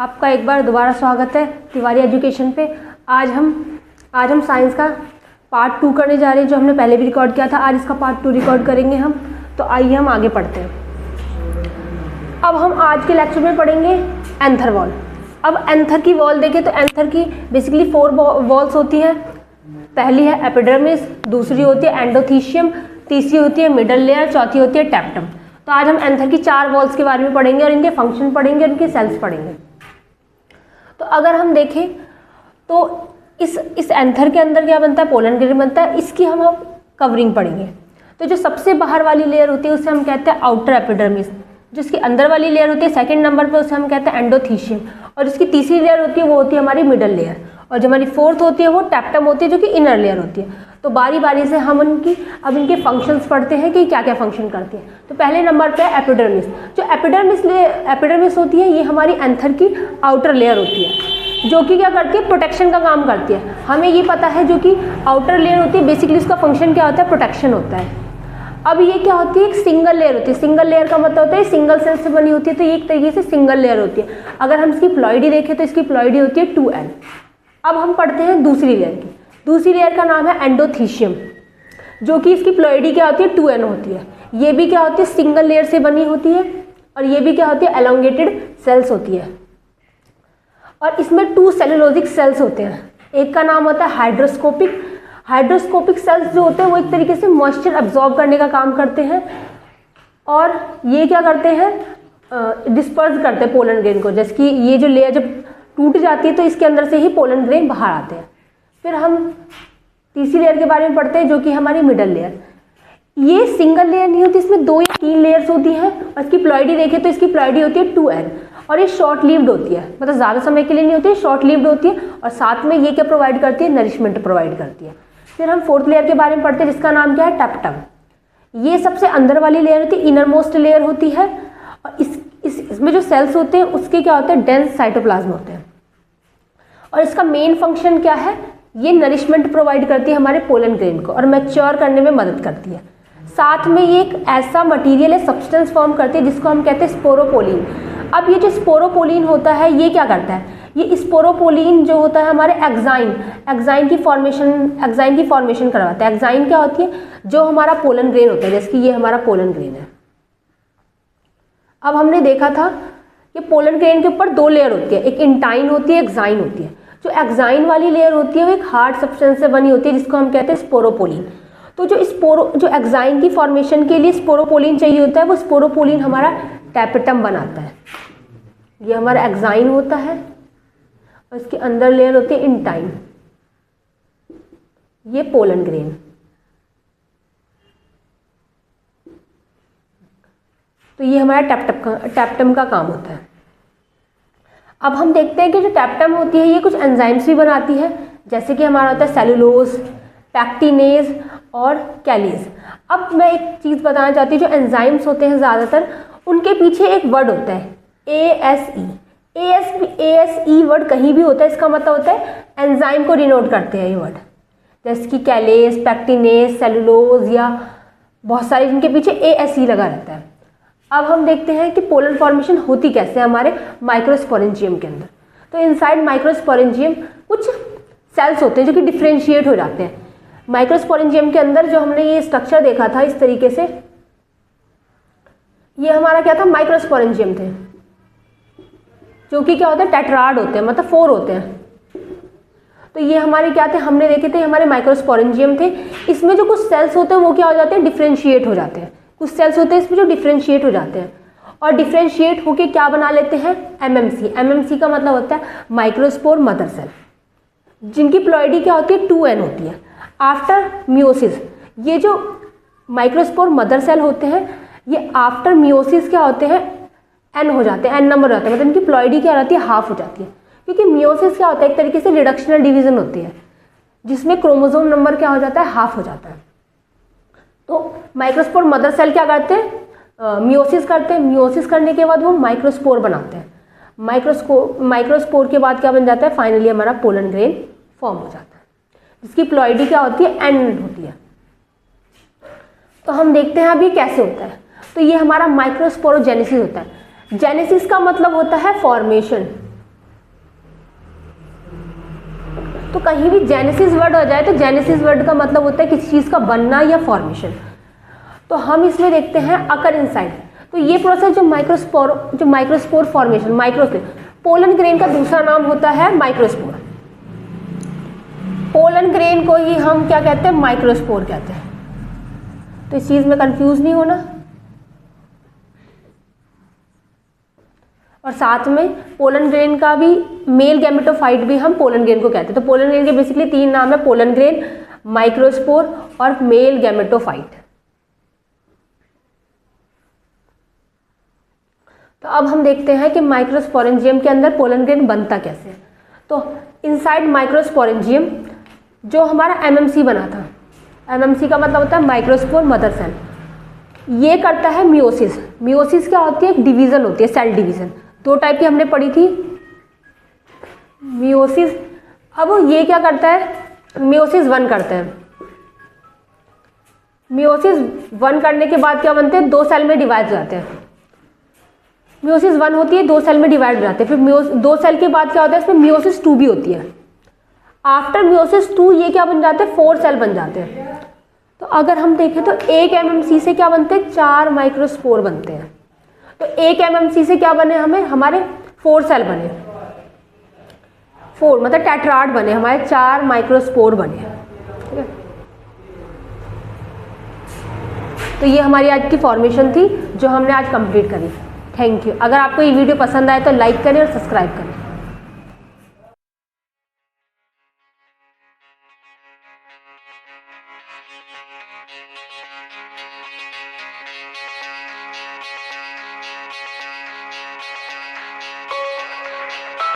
आपका एक बार दोबारा स्वागत है तिवारी एजुकेशन पे। आज हम साइंस का पार्ट 2 करने जा रहे हैं, जो हमने पहले भी रिकॉर्ड किया था। आज इसका पार्ट 2 रिकॉर्ड करेंगे हम। तो आइए हम आगे पढ़ते हैं। अब हम आज के लेक्चर में पढ़ेंगे एंथर वॉल। अब एंथर की वॉल देखें तो एंथर की बेसिकली 4 वॉल्स होती हैं। पहली है एपिडर्मिस, दूसरी होती है एंडोथीशियम, तीसरी होती है मिडल लेयर, चौथी होती है टैप्टम। तो आज हम एंथर की 4 वॉल्स के बारे में पढ़ेंगे और इनके फंक्शन पढ़ेंगे और इनके सेल्स पढ़ेंगे। तो अगर हम देखें तो इस एंथर के अंदर क्या बनता है, पोलन ग्रेन बनता है। इसकी हम कवरिंग पढ़ेंगे। तो जो सबसे बाहर वाली लेयर होती है उसे हम कहते हैं आउटर एपिडर्मिस। जिसकी अंदर वाली लेयर होती है सेकंड नंबर पे, उसे हम कहते हैं एंडोथीशियम। और जिसकी तीसरी लेयर होती है वो होती है हमारी मिडल लेयर। और जो हमारी फोर्थ होती है वो टैप्टम होती है, जो कि इनर लेयर होती है। तो बारी बारी से हम अब इनके फंक्शंस पढ़ते हैं कि क्या क्या फंक्शन करती है। तो पहले नंबर पे एपिडर्मिस। जो एपिडर्मिस होती है ये हमारी एंथर की आउटर लेयर होती है, जो कि क्या करती है, प्रोटेक्शन का काम करती है। हमें ये पता है जो कि आउटर लेयर होती है बेसिकली उसका फंक्शन क्या होता है, प्रोटेक्शन होता है। अब ये क्या होती है, एक सिंगल लेयर होती है। सिंगल लेयर का मतलब होता है सिंगल सेल से बनी होती है, तो ये एक तरीके से सिंगल लेयर होती है। अगर हम इसकी प्लॉइडी देखें तो इसकी प्लॉइडी होती है 2N। अब हम पढ़ते हैं दूसरी लेयर की। दूसरी लेयर का नाम है एंडोथीशियम, जो कि इसकी प्लॉइडी क्या होती है, 2N होती है। ये भी क्या होती है, सिंगल लेयर से बनी होती है। और ये भी क्या होती है, एलोंगेटेड सेल्स होती है। और इसमें 2 सेलुलोजिक सेल्स होते हैं। एक का नाम होता है हाइड्रोस्कोपिक सेल्स जो होते हैं वो एक तरीके से मॉइस्चर अब्जॉर्ब करने का काम करते हैं। और ये क्या करते हैं, डिस्पर्स करते हैं पोलन ग्रेन को। जैसे कि ये जो लेयर जब टूट जाती है तो इसके अंदर से ही पोलन ग्रेन बाहर आते हैं। फिर हम तीसरी लेयर के बारे में पढ़ते हैं, जो कि हमारी मिडल लेयर। ये सिंगल लेयर नहीं होती, इसमें 2 या 3 लेयर्स होती हैं। और इसकी प्लॉइडी देखें तो इसकी प्लॉइडी होती है 2N। और ये शॉर्ट लिव्ड होती है, मतलब ज़्यादा समय के लिए नहीं होती है, शॉर्ट लिव्ड होती है। और साथ में ये क्या प्रोवाइड करती है, नरिशमेंट प्रोवाइड करती है। फिर हम 4th लेयर के बारे में पढ़ते हैं, जिसका नाम क्या है, टैप्टम। ये सबसे अंदर वाली लेयर होती है, इनर मोस्ट लेयर होती है। और इसमें जो सेल्स होते हैं उसके क्या होते हैं, डेंस साइटोप्लाज्म होते हैं। और इसका मेन फंक्शन क्या है, ये नरिशमेंट प्रोवाइड करती है हमारे पोलन ग्रेन को और मैच्योर करने में मदद करती है। साथ में ये एक ऐसा मटेरियल है, सब्सटेंस फॉर्म करती है, जिसको हम कहते हैं स्पोरोपोलिन। अब ये जो स्पोरोपोलिन होता है ये क्या करता है, ये स्पोरोपोलिन जो होता है हमारे एक्साइन की फॉर्मेशन करवाता है। एक्साइन क्या होती है, जो हमारा पोलन ग्रेन होता है। जैसे कि ये हमारा पोलन ग्रेन है। अब हमने देखा था कि पोलन ग्रेन के ऊपर 2 लेयर होती है, एक इंटाइन होती है, एक्साइन होती है। जो एक्साइन वाली लेयर होती है वो एक हार्ड सब्सटेंस से बनी होती है, जिसको हम कहते हैं स्पोरोपोलिन। तो जो एक्साइन की फॉर्मेशन के लिए स्पोरोपोलिन चाहिए होता है, वो स्पोरोपोलिन हमारा टैप्टम बनाता है। ये हमारा एक्साइन होता है और इसके अंदर लेयर होती है इंटाइन, ये पोलन ग्रेन। तो ये हमारा टैप्टम का काम होता है। अब हम देखते हैं कि जो टैप्टम होती है ये कुछ एंजाइम्स भी बनाती है, जैसे कि हमारा होता है सेलुलोज, पैक्टिनेज और कैलीज। अब मैं एक चीज़ बताना चाहती हूँ, जो एंजाइम्स होते हैं ज़्यादातर उनके पीछे एक वर्ड होता है ASE वर्ड कहीं भी होता है, इसका मतलब होता है एंजाइम को डिनोट करते हैं ये वर्ड। जैसे कि कैलेज, पैक्टिनेज, सेलुलोज या बहुत सारे जिनके पीछे ASE लगा रहता है। अब हम देखते हैं कि पोलन फॉर्मेशन होती कैसे है हमारे माइक्रोस्पोरेंजियम के अंदर। तो इनसाइड माइक्रोस्पोरेंजियम कुछ सेल्स होते हैं जो कि डिफ्रेंशिएट हो जाते हैं। माइक्रोस्पोरेंजियम के अंदर जो हमने ये स्ट्रक्चर देखा था इस तरीके से, ये हमारा क्या था, माइक्रोस्पोरेंजियम थे, जो कि क्या होता है, टेट्राड होते हैं, मतलब 4 होते हैं। तो ये हमारे क्या थे, हमने देखे थे हमारे माइक्रोस्पोरेंजियम थे। इसमें जो कुछ सेल्स होते हैं वो क्या हो जाते हैं, डिफ्रेंशिएट हो जाते हैं। कुछ सेल्स होते हैं इसमें जो डिफ्रेंशिएट हो जाते हैं और डिफ्रेंशिएट होके क्या बना लेते हैं, MMC का मतलब होता है माइक्रोस्पोर मदर सेल, जिनकी प्लॉइडी क्या होती है, 2N होती है। आफ्टर मियोसिस ये जो माइक्रोस्पोर मदर सेल होते हैं ये आफ्टर मियोसिस क्या होते हैं, N हो जाते हैं, N नंबर होते हैं, मतलब इनकी प्लॉइडी क्या रहती है, हाफ हो जाती है। क्योंकि मियोसिस क्या होता है, एक तरीके से रिडक्शनल डिवीजन होती है, जिसमें क्रोमोसोम नंबर क्या हो जाता है, हाफ हो जाता है। तो माइक्रोस्पोर मदर सेल क्या करते हैं, मियोसिस करते हैं। मियोसिस करने के बाद वो माइक्रोस्पोर बनाते हैं। माइक्रोस्पोर के बाद क्या बन जाता है, फाइनली हमारा पोलन ग्रेन फॉर्म हो जाता है, जिसकी प्लॉइडी क्या होती है, N होती है। तो हम देखते हैं अब ये कैसे होता है। तो ये हमारा माइक्रोस्पोरोजेनेसिस होता है। जेनेसिस का मतलब होता है फॉर्मेशन, तो कहीं भी जेनेसिस वर्ड आ जाए तो जेनेसिस वर्ड का मतलब होता है किसी चीज़ का बनना या फॉर्मेशन। तो हम इसमें देखते हैं अकर इनसाइड। तो ये प्रोसेस जो microspore formation, microspore, pollen grain का दूसरा नाम होता है माइक्रोस्पोर। पोलन ग्रेन को ही हम क्या कहते हैं, माइक्रोस्पोर कहते हैं। तो इस चीज़ में कंफ्यूज नहीं होना। और साथ में पोलन ग्रेन का भी मेल गैमेटोफाइट भी हम पोलन ग्रेन को कहते हैं। तो पोलन ग्रेन के बेसिकली 3 नाम है, पोलन ग्रेन, माइक्रोस्पोर और मेल गैमेटोफाइट। तो अब हम देखते हैं कि माइक्रोस्पोरेंजियम के अंदर पोलन ग्रेन बनता कैसे है। तो इनसाइड माइक्रोस्पोरेंजियम जो हमारा एमएमसी बना था, एमएमसी का मतलब होता है माइक्रोस्पोर मदर सेल, ये करता है मियोसिस। मियोसिस क्या होती है, एक डिवीजन होती है, सेल डिवीजन। 2 टाइप की हमने पढ़ी थी, मियोसिस। अब ये क्या करता है, मियोसिस 1 करता है। मियोसिस 1 करने के बाद क्या बनते हैं, 2 सेल में डिवाइड हो जाते हैं। मियोसिस 1 होती है, 2 सेल में डिवाइड हो जाते हैं। फिर 2 सेल के बाद क्या होता है, इसमें मियोसिस 2 भी होती है। आफ्टर मियोसिस 2 ये क्या बन जाते हैं, 4 सेल बन जाते हैं। तो अगर हम देखें तो 1 एमएमसी से क्या बनते हैं, 4 माइक्रोस्पोर बनते हैं। तो 1 एमएमसी से क्या बने, हमारे 4 सेल बने, 4 मतलब टेट्राड बने, हमारे 4 माइक्रोस्पोर बने। ठीक है, तो ये हमारी आज की फॉर्मेशन थी जो हमने आज कंप्लीट करी। Thank you. अगर आपको ये वीडियो पसंद आए तो लाइक करें और सब्सक्राइब करें।